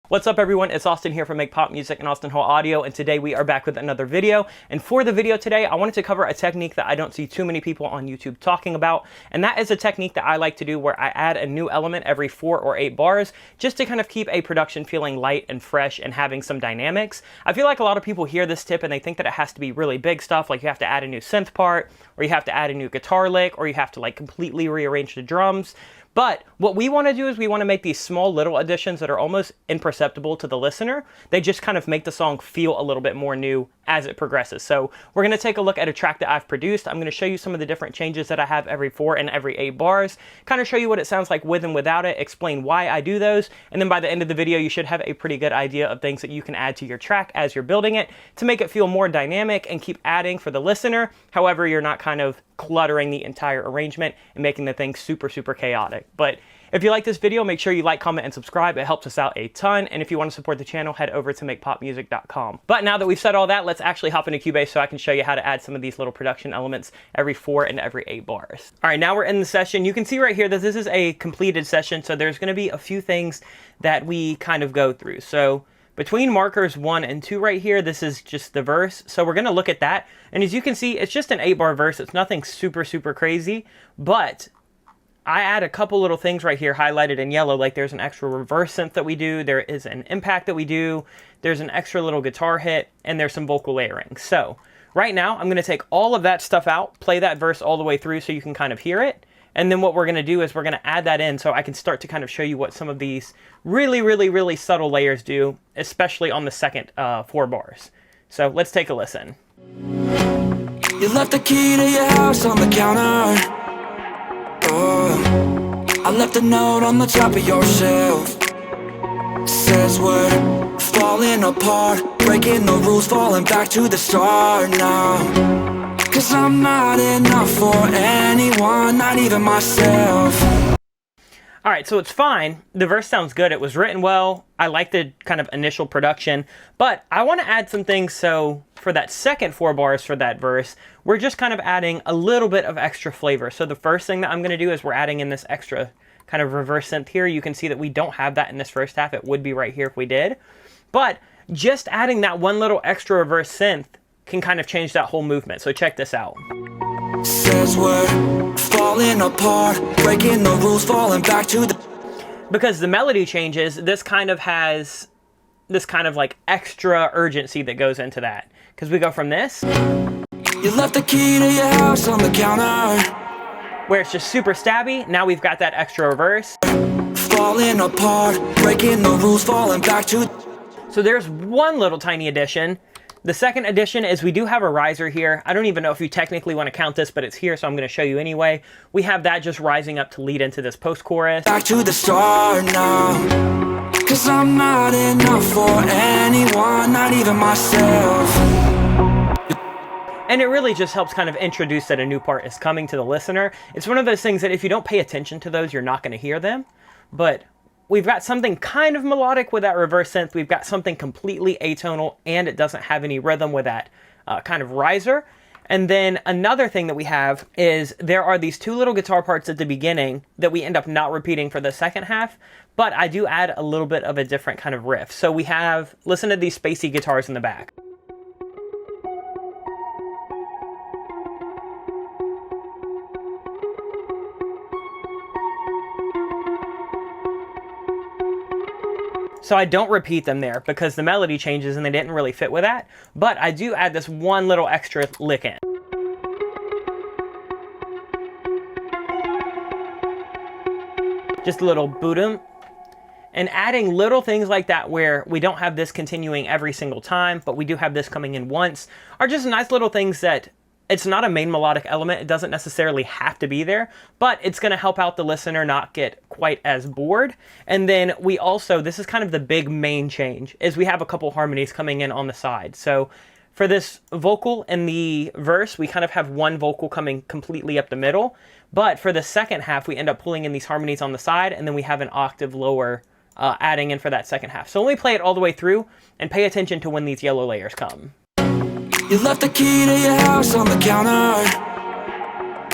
What's up everyone, it's Austin here from Make Pop Music and Austin Hall Audio, and today we are back with another video. And for the video today, I wanted to cover a technique that I don't see too many people on YouTube talking about, and that is a technique that I like to do where I add a new element every 4 or 8 bars, just to kind of keep a production feeling light and fresh and having some dynamics. I feel like a lot of people hear this tip and they think that it has to be really big stuff, like you have to add a new synth part, or you have to add a new guitar lick, or you have to like completely rearrange the drums. But what we want to do is we want to make these small little additions that are almost imperceptible to the listener. They just kind of make the song feel a little bit more new as it progresses. So we're going to take a look at a track that I've produced. I'm going to show you some of the different changes that I have every 4 and every 8 bars, kind of show you what it sounds like with and without it, explain why I do those, and then by the end of the video you should have a pretty good idea of things that you can add to your track as you're building it to make it feel more dynamic and keep adding for the listener. However, you're not kind of cluttering the entire arrangement and making the thing super chaotic. But if you like this video, make sure you like, comment, and subscribe. It helps us out a ton. And if you want to support the channel, head over to makepopmusic.com. But now that we've said all that, let's actually hop into Cubase so I can show you how to add some of these little production elements every 4 and every 8 bars. All right, now we're in the session. You can see right here that this is a completed session, so there's going to be a few things that we kind of go through. So between markers 1 and 2 right here, this is just the verse. So we're going to look at that. And as you can see, it's just an 8-bar verse. It's nothing super crazy, but I add a couple little things right here highlighted in yellow, like there's an extra reverse synth that we do, there is an impact that we do, there's an extra little guitar hit, and there's some vocal layering. So right now, I'm going to take all of that stuff out, play that verse all the way through so you can kind of hear it. And then what we're going to do is we're going to add that in so I can start to kind of show you what some of these really subtle layers do, especially on the second 4 bars. So let's take a listen. You left the key to your house on the counter. Oh, I left a note on the top of your shelf. Says we're falling apart, breaking the rules, falling back to the start now. 'Cause I'm not enough for anyone, not even myself. Alright, so it's fine. The verse sounds good. It was written well. I like the kind of initial production. But I want to add some things, so for that second 4 bars for that verse, we're just kind of adding a little bit of extra flavor. So the first thing that I'm going to do is we're adding in this extra kind of reverse synth here. You can see that we don't have that in this first half. It would be right here if we did. But just adding that one little extra reverse synth can kind of change that whole movement. So check this out. Says we're falling apart, breaking the rules, falling back to the... Because the melody changes, this kind of has this kind of like extra urgency that goes into that. Because we go from this, you left the key to your house on the counter, where it's just super stabby. Now we've got that extra reverse. Falling apart, breaking the rules, falling back to... So there's one little tiny addition. The second addition is we do have a riser here. I don't even know if you technically want to count this, but it's here, so I'm going to show you anyway. We have that just rising up to lead into this post-chorus. Back to the start now, 'cause I'm not enough for anyone, not even myself. And it really just helps kind of introduce that a new part is coming to the listener. It's one of those things that if you don't pay attention to those, you're not going to hear them. But we've got something kind of melodic with that reverse synth. We've got something completely atonal, and it doesn't have any rhythm with that kind of riser. And then another thing that we have is there are these 2 little guitar parts at the beginning that we end up not repeating for the second half, but I do add a little bit of a different kind of riff. So we have, listen to these spacey guitars in the back. So I don't repeat them there because the melody changes and they didn't really fit with that. But I do add this one little extra lick in. Just a little boom. And adding little things like that where we don't have this continuing every single time, but we do have this coming in once, are just nice little things that it's not a main melodic element. It doesn't necessarily have to be there, but it's going to help out the listener not get quite as bored. And then we also, this is kind of the big main change, is we have a couple harmonies coming in on the side. So for this vocal in the verse, we kind of have one vocal coming completely up the middle. But for the second half, we end up pulling in these harmonies on the side, and then we have an octave lower adding in for that second half. So let me play it all the way through and pay attention to when these yellow layers come. You left the key to your house on the counter.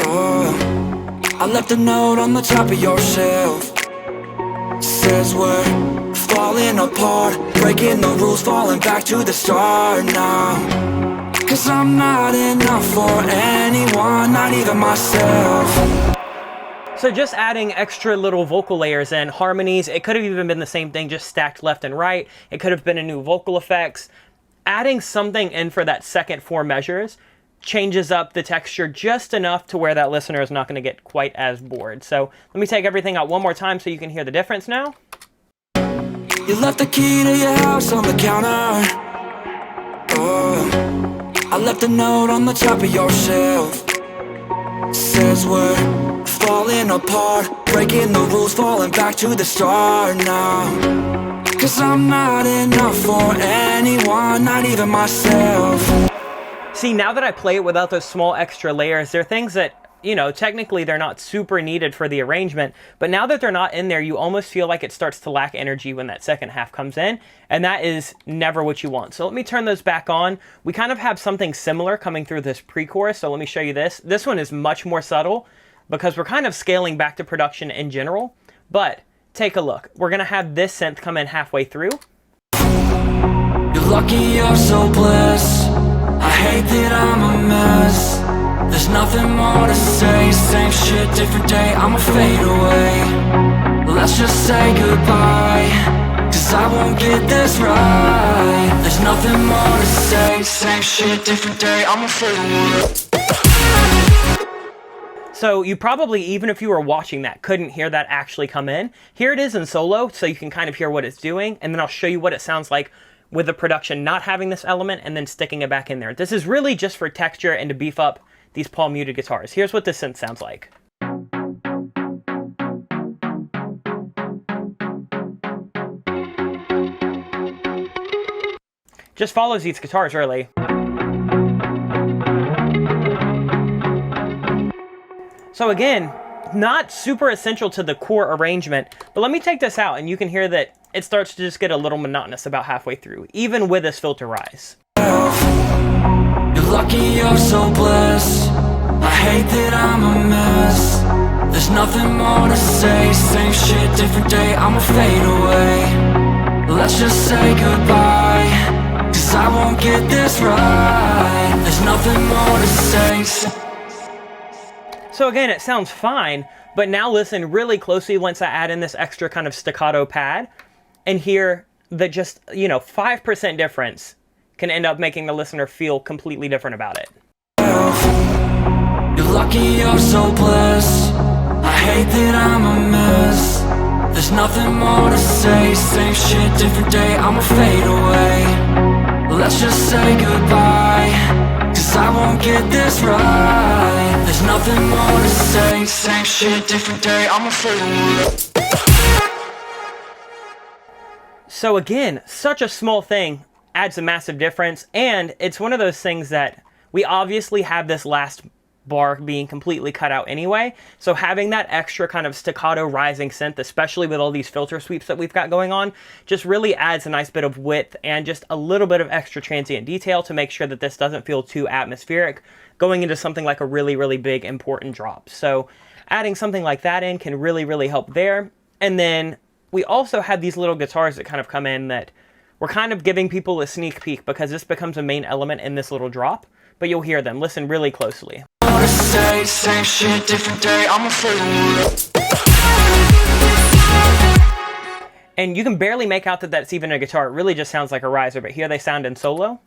Oh, I left a note on the top of your shelf. Says we're falling apart, breaking the rules, falling back to the start now. 'Cause I'm not enough for anyone, not even myself. So just adding extra little vocal layers and harmonies, it could have even been the same thing, just stacked left and right. It could have been a new vocal effects. Adding something in for that second 4 measures changes up the texture just enough to where that listener is not going to get quite as bored. So let me take everything out one more time so you can hear the difference now. You left the key to your house on the counter. Oh, I left a note on the top of your shelf. Says we're falling apart, breaking the rules, falling back to the start now. 'Cause I'm not enough for anyone, not even myself. See, now that I play it without those small extra layers, there are things that, you know, technically they're not super needed for the arrangement, but now that they're not in there, you almost feel like it starts to lack energy when that second half comes in, and that is never what you want. So let me turn those back on. We kind of have something similar coming through this pre-chorus, so let me show you this. This one is much more subtle because we're kind of scaling back to production in general, but take a look. We're gonna have this synth come in halfway through. You're lucky, you're so blessed. I hate that I'm a mess. There's nothing more to say. Same shit, different day, I'ma fade away. Let's just say goodbye, 'cause I won't get this right. There's nothing more to say. Same shit, different day, I'ma fade away. So you probably, even if you were watching that, couldn't hear that actually come in. Here it is in solo, so you can kind of hear what it's doing, and then I'll show you what it sounds like with the production not having this element and then sticking it back in there. This is really just for texture and to beef up these muted guitars. Here's what this synth sounds like. Just follows these guitars, really. So again, not super essential to the core arrangement, but let me take this out and you can hear that it starts to just get a little monotonous about halfway through, even with this filter rise. You're lucky, you're so blessed. I hate that I'm a mess. There's nothing more to say. Same shit, different day, I'ma fade away. Let's just say goodbye, 'cause I won't get this right. There's nothing more to say. So again, it sounds fine, but now listen really closely once I add in this extra kind of staccato pad and hear that just, 5% difference can end up making the listener feel completely different about it. You're lucky, you're so blessed. I hate that I'm a mess. There's nothing more to say. Same shit, different day, I'ma fade away. Let's just say goodbye, 'cause I won't get this right. There's nothing more to say. Same shit, different day, I'ma fade away. So again, such a small thing adds a massive difference, and it's one of those things that we obviously have this last bar being completely cut out anyway, so having that extra kind of staccato rising synth, especially with all these filter sweeps that we've got going on, just really adds a nice bit of width and just a little bit of extra transient detail to make sure that this doesn't feel too atmospheric going into something like a really, really big important drop. So adding something like that in can really, really help there. And then we also have these little guitars that kind of come in that we're kind of giving people a sneak peek because this becomes a main element in this little drop, but you'll hear them. Listen really closely. Same shit, different day, I'ma fade away. And you can barely make out that that's even a guitar. It really just sounds like a riser, but here they sound in solo.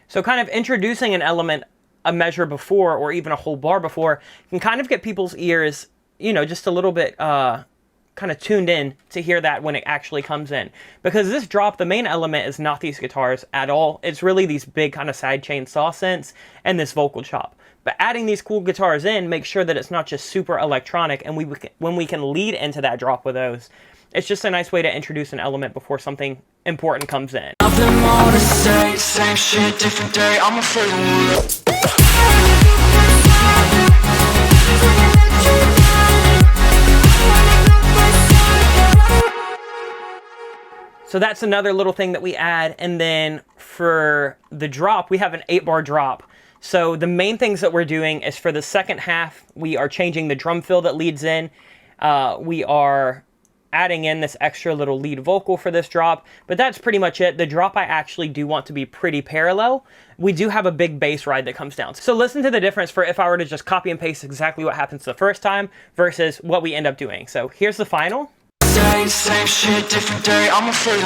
So kind of introducing an element a measure before or even a whole bar before can kind of get people's ears, just a little bit kind of tuned in to hear that when it actually comes in. Because this drop, the main element is not these guitars at all. It's really these big kind of sidechain saw synths and this vocal chop. But adding these cool guitars in makes sure that it's not just super electronic, and when we can lead into that drop with those, it's just a nice way to introduce an element before something important comes in. Nothing more to say, same shit, different day, I'ma fade away. So that's another little thing that we add. And then for the drop, we have an 8-bar drop. So the main things that we're doing is for the second half, we are changing the drum fill that leads in. We are adding in this extra little lead vocal for this drop, but that's pretty much it. The drop I actually do want to be pretty parallel. We do have a big bass ride that comes down. So listen to the difference for if I were to just copy and paste exactly what happens the first time versus what we end up doing. So here's the final. Same shit, different day, I'm afraid.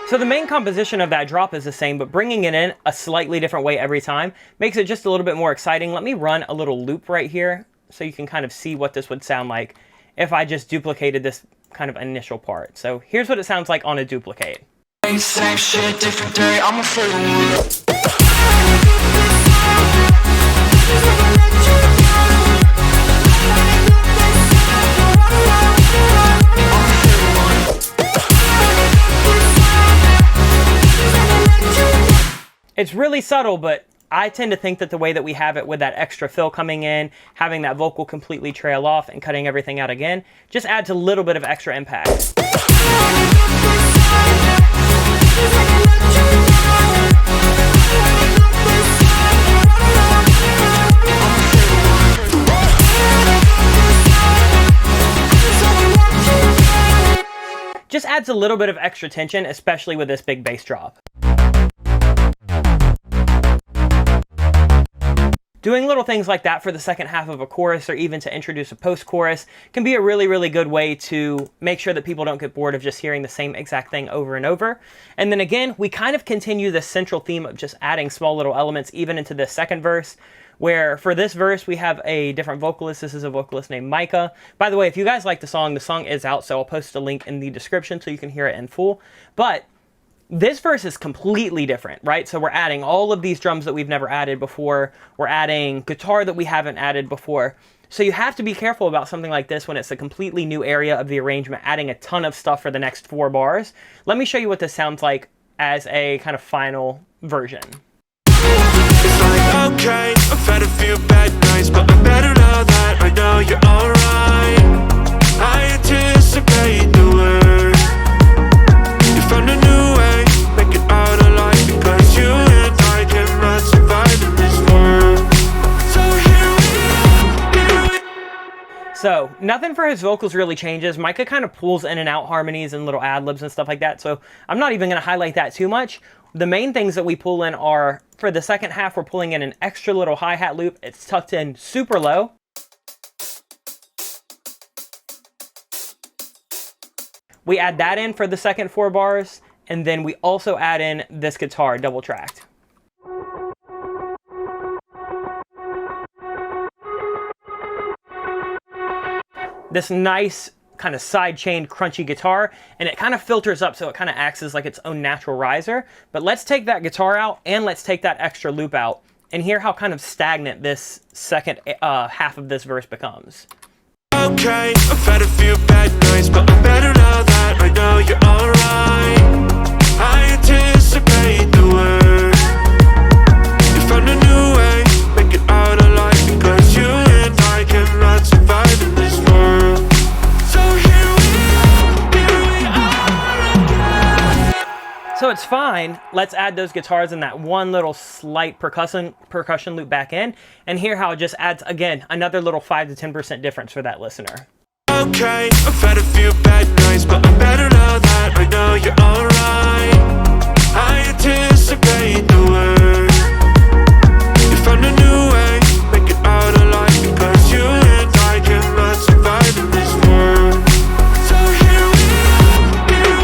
So the main composition of that drop is the same, but bringing it in a slightly different way every time makes it just a little bit more exciting. Let me run a little loop right here so you can kind of see what this would sound like if I just duplicated this kind of initial part. So here's what it sounds like on a duplicate. Same shit, different day, I'm afraid. It's really subtle, but I tend to think that the way that we have it with that extra fill coming in, having that vocal completely trail off and cutting everything out again, just adds a little bit of extra impact. Just adds a little bit of extra tension, especially with this big bass drop. Doing little things like that for the second half of a chorus or even to introduce a post-chorus can be a really, really good way to make sure that people don't get bored of just hearing the same exact thing over and over. And then again, we kind of continue this central theme of just adding small little elements even into this second verse, where for this verse we have a different vocalist. This is a vocalist named Micah. By the way, if you guys like the song is out, so I'll post a link in the description so you can hear it in full. But this verse is completely different, right? So we're adding all of these drums that we've never added before. We're adding guitar that we haven't added before. So you have to be careful about something like this when it's a completely new area of the arrangement, adding a ton of stuff for the next 4 bars. Let me show you what this sounds like as a kind of final version. It's like, okay, I've had a few bad nights, but I'm better now that I know you're alright. I anticipate the worst. You found a new way, make it out alive, because you and I cannot survive in this world. So here we are. So nothing for his vocals really changes. Micah kind of pulls in and out harmonies and little ad-libs and stuff like that, so I'm not even going to highlight that too much. The main things that we pull in are, for the second half, we're pulling in an extra little hi-hat loop. It's tucked in super low. We add that in for the second 4 bars, and then we also add in this guitar double-tracked. This nice kind of side-chained crunchy guitar, and it kind of filters up so it kind of acts as like its own natural riser. But let's take that guitar out and let's take that extra loop out and hear how kind of stagnant this second half of this verse becomes. Okay, I've had a few bad nights, but I'm better now that I know you're alright. I anticipate the worst. You found a new way, make it out alive, because you and I cannot survive in this world. So here we are again. So it's fine. Let's add those guitars and that one little slight percussion loop back in, and hear how it just adds, again, another little 5 to 10% difference for that listener. Okay, I've had a few bad nights, but I'm better now that I know you're alright. I anticipate the worst. You found a new way, make it out alive, because you and I cannot survive in this world. So here we are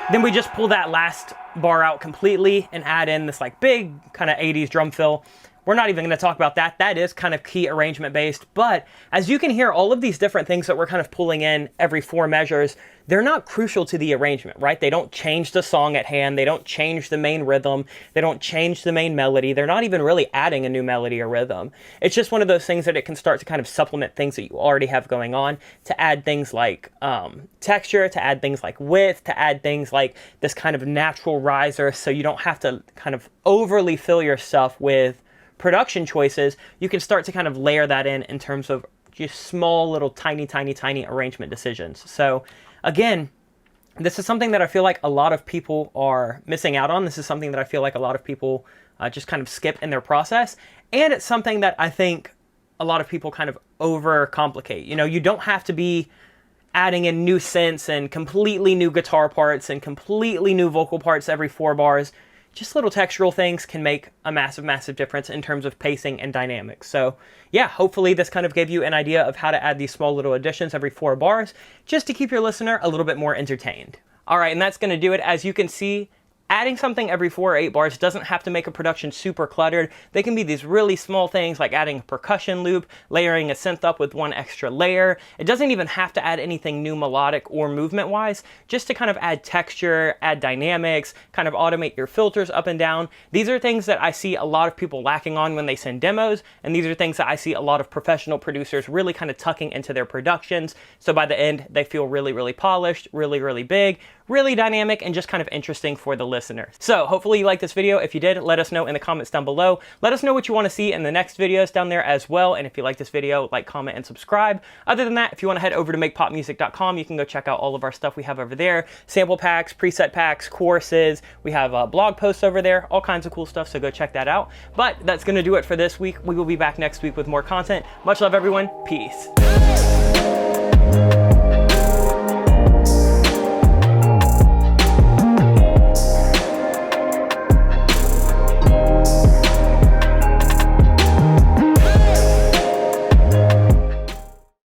again. Then we just pull that last bar out completely and add in this like big kind of 80s drum fill. we're not even going to talk about that. That is kind of key arrangement based. But as you can hear, all of these different things that we're kind of pulling in every 4 measures, they're not crucial to the arrangement, right? They don't change the song at hand. They don't change the main rhythm. They don't change the main melody. They're not even really adding a new melody or rhythm. It's just one of those things that it can start to kind of supplement things that you already have going on, to add things like texture, to add things like width, to add things like this kind of natural riser, so you don't have to kind of overly fill your stuff with production choices. You can start to kind of layer that in terms of just small little tiny arrangement decisions. So again, this is something that I feel like a lot of people are missing out on. This is something that I feel like a lot of people just kind of skip in their process. And it's something that I think a lot of people kind of overcomplicate. You know, you don't have to be adding in new synths and completely new guitar parts and completely new vocal parts every 4 bars. Just little textural things can make a massive difference in terms of pacing and dynamics. So yeah, hopefully this kind of gave you an idea of how to add these small little additions every 4 bars, just to keep your listener a little bit more entertained. All right, and that's going to do it. As you can see, adding something every 4 or 8 bars doesn't have to make a production super cluttered. They can be these really small things like adding a percussion loop, layering a synth up with 1 extra layer. It doesn't even have to add anything new melodic or movement-wise, just to kind of add texture, add dynamics, kind of automate your filters up and down. These are things that I see a lot of people lacking on when they send demos, and these are things that I see a lot of professional producers really kind of tucking into their productions, so by the end, they feel really polished, really big, really dynamic, and just kind of interesting for the listeners. So hopefully you liked this video. If you did, let us know in the comments down below. Let us know what you want to see in the next videos down there as well. And if you like this video, like, comment, and subscribe. Other than that, if you want to head over to makepopmusic.com, you can go check out all of our stuff we have over there. Sample packs, preset packs, courses. We have blog posts over there, all kinds of cool stuff, so go check that out. But that's going to do it for this week. We will be back next week with more content. Much love, everyone. Peace.